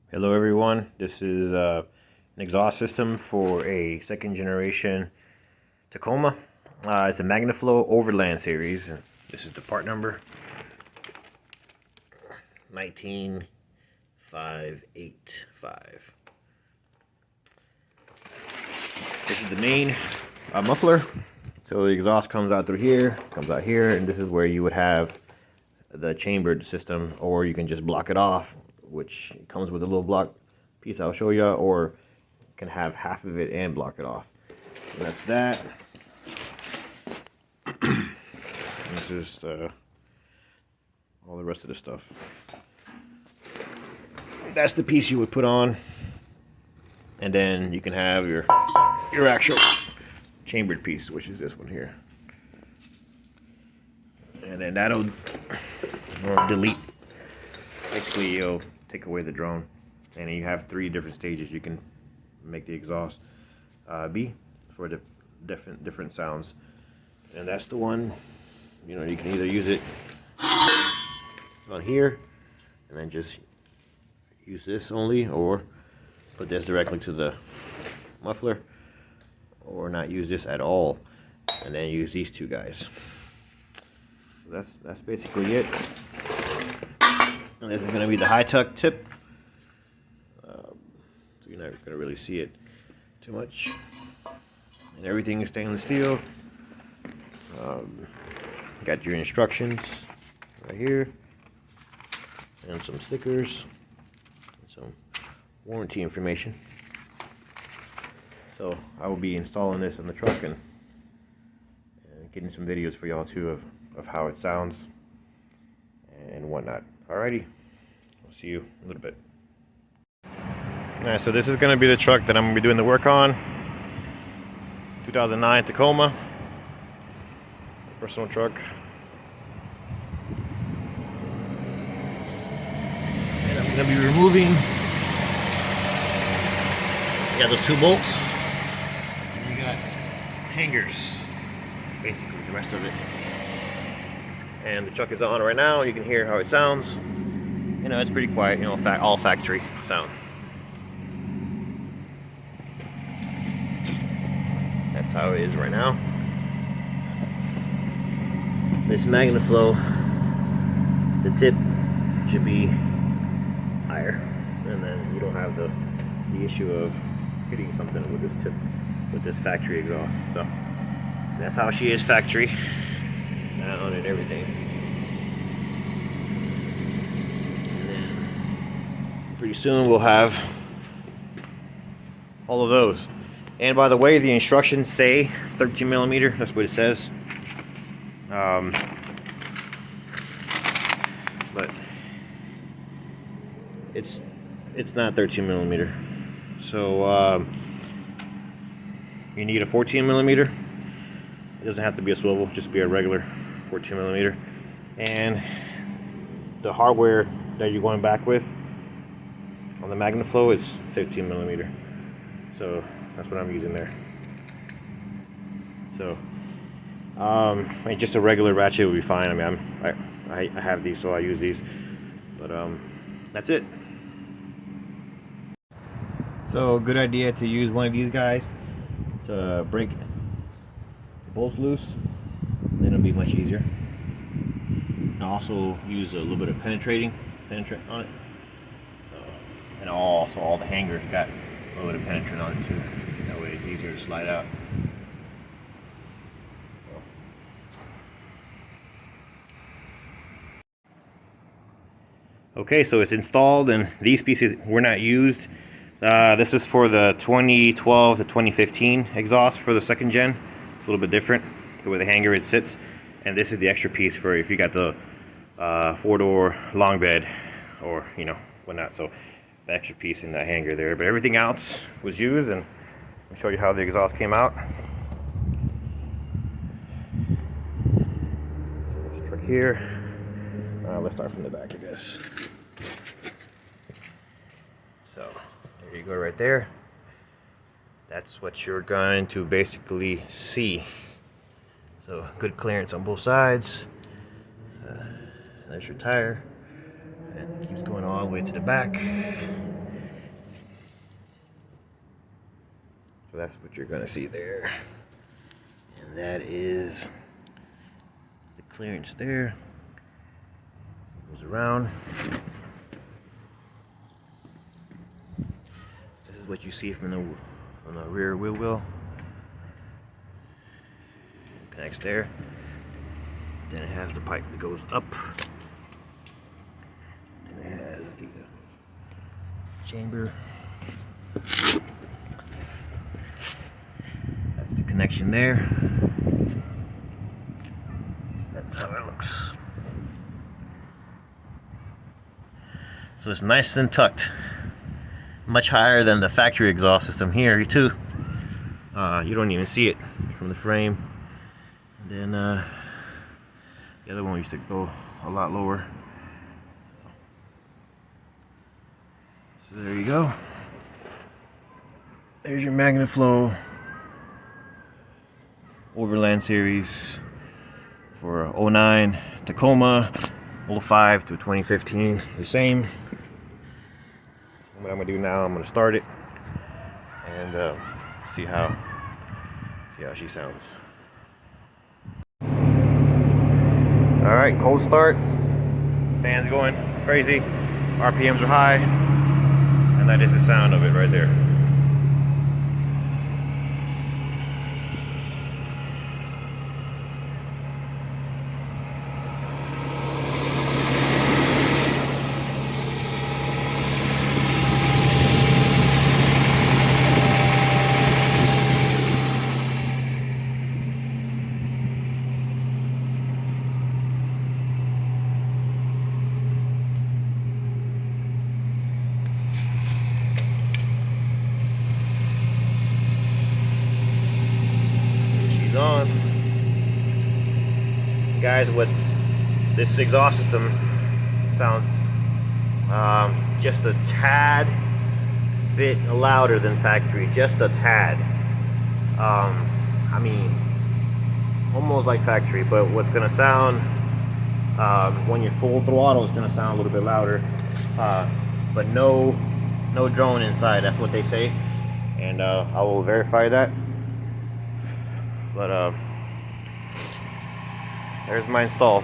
Hello everyone, this is an exhaust system for a second generation Tacoma. It's a MagnaFlow Overland series. This is the part number 19585. This is the main muffler. So the exhaust comes out through here, and this is where you would have the chambered system, or you can just block it off, which comes with a little block piece I'll show you, or you can have half of it and block it off. So that's that. This is all the rest of the stuff. That's the piece you would put on, and then you can have your actual chambered piece, which is this one here, and then that'll delete. Basically, you'll take away the drone, and you have 3 different stages you can make the exhaust be for the different sounds. And that's the one, you know, you can either use it on here and then just use this only, or put this directly to the muffler, or not use this at all and then use these 2 guys. So that's basically it. And this is going to be the high tuck tip, so you're not going to really see it too much. And everything is stainless steel. Got your instructions right here, and some stickers, and some warranty information. So I will be installing this in the truck and getting some videos for y'all too of how it sounds and whatnot. Alrighty, we'll see you in a little bit. Alright, so this is going to be the truck that I'm going to be doing the work on. 2009 Tacoma. Personal truck. And I'm going to be removing, you got those 2 bolts, and you got hangers, basically the rest of it. And the truck is on right now. You can hear how it sounds. You know, it's pretty quiet, you know, all factory sound. That's how it is right now. This MagnaFlow, the tip should be higher, and then you don't have the issue of hitting something with this tip, with this factory exhaust. So that's how she is factory sound and everything. And then pretty soon we'll have all of those. And by the way, the instructions say 13 millimeter. That's what it says. But it's not 13 millimeter. So you need a 14 millimeter. It doesn't have to be a swivel, just be a regular 14 millimeter. And the hardware that you're going back with on the MagnaFlow is 15 millimeter. So that's what I'm using there. So and just a regular ratchet would be fine. I mean, I have these, so I use these. But that's it. So good idea to use one of these guys to break the bolts loose. Then it'll be much easier. And also use a little bit of penetrant on it. So, and also all the hangers got a little bit of penetrant on it too. That way it's easier to slide out. Okay, so it's installed, and these pieces were not used. This is for the 2012 to 2015 exhaust for the second gen. It's a little bit different the way the hanger it sits, and this is the extra piece for if you got the 4-door long bed or whatnot. So the extra piece in that hanger there, but everything else was used, and I'll show you how the exhaust came out. So this truck here. Let's start from the back, I guess. So there you go, right there. That's what you're going to basically see. So good clearance on both sides. There's your tire, and it keeps going all the way to the back. So that's what you're gonna see there. And that is the clearance there. Goes around. This is what you see from the rear wheel well. Connects there. Then it has the pipe that goes up. Then it has the chamber. That's the connection there. That's how it looks. So it's nice and tucked. Much higher than the factory exhaust system here too. You don't even see it from the frame. And then the other one used to go a lot lower. So there you go. There's your MagnaFlow Overland series for 09 Tacoma, 05 to 2015. The same. What I'm gonna do now, I'm gonna start it and see how she sounds. All right, cold start. Fans going crazy. RPMs are high, and that is the sound of it right there. On. Guys, what this exhaust system sounds just a tad bit louder than factory, just a tad. I mean, almost like factory, but what's gonna sound when you're full throttle is gonna sound a little bit louder, but no drone inside. That's what they say, and I will verify that. But there's my install.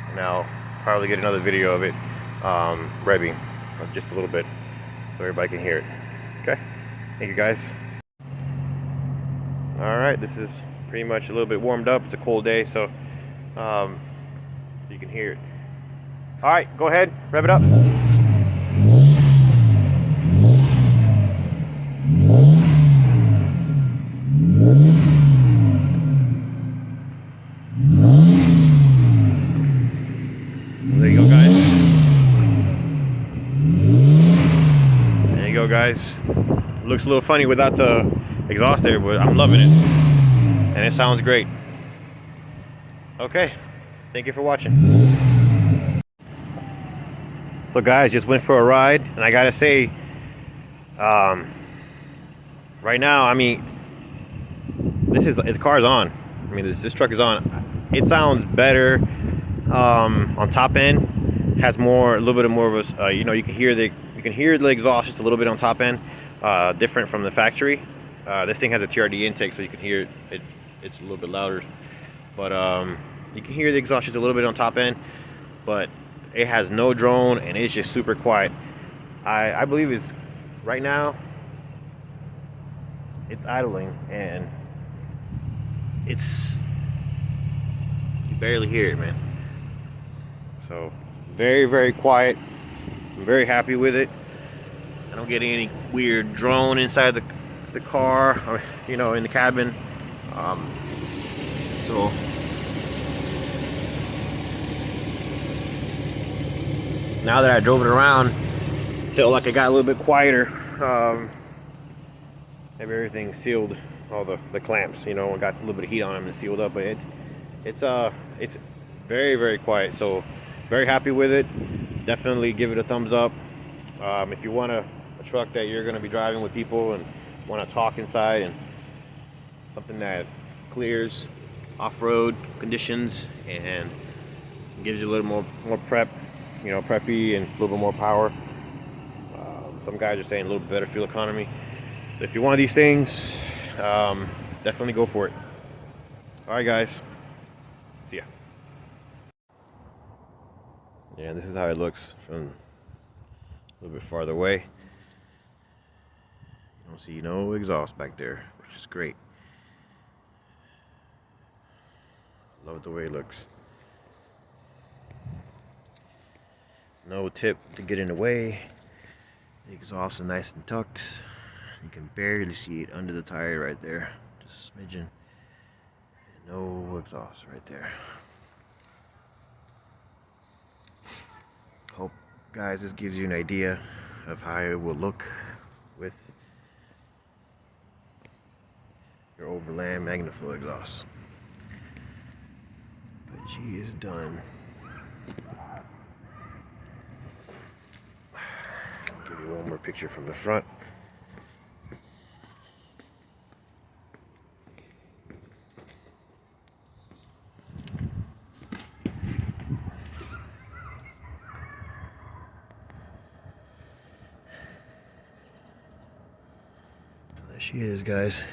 And I'll probably get another video of it revving just a little bit so everybody can hear it. Okay, thank you guys. All right, this is pretty much a little bit warmed up. It's a cold day, so you can hear it. All right, go ahead, rev it up. There you go, guys. There you go, guys. Looks a little funny without the exhaust there, but I'm loving it. And it sounds great. Okay, thank you for watching. So guys, just went for a ride, and I gotta say, right now, I mean, the car's on. I mean, this truck is on. It sounds better on top end. Has a little bit more of a, you know, you can hear the exhaust just a little bit on top end, different from the factory. This thing has a TRD intake, so you can hear it. It's a little bit louder, but you can hear the exhaust just a little bit on top end. But it has no drone, and it's just super quiet. I believe it's right now. It's idling, and you barely hear it, man. So very, very quiet. I'm very happy with it. I don't get any weird drone inside the car, or you know, in the cabin. So now that I drove it around, felt like I got a little bit quieter. Maybe everything sealed, all the clamps, you know, got a little bit of heat on them and sealed up, but it's very, very quiet. So very happy with it. Definitely give it a thumbs up. If you want a truck that you're going to be driving with people and want to talk inside, and something that clears off-road conditions and gives you a little more prep, you know, preppy, and a little bit more power. Some guys are saying a little bit better fuel economy. So if you want these things, definitely go for it. Alright guys, see ya. Yeah, this is how it looks from a little bit farther away. You don't see no exhaust back there, which is great. Love the way it looks. No tip to get in the way. The exhaust is nice and tucked. You can barely see it under the tire right there. Just a smidgen. No exhaust right there. Hope, guys, this gives you an idea of how it will look with your Overland Magna Flow exhaust. But she is done. I'll give you one more picture from the front. There she is, guys.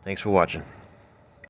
Thanks for watching.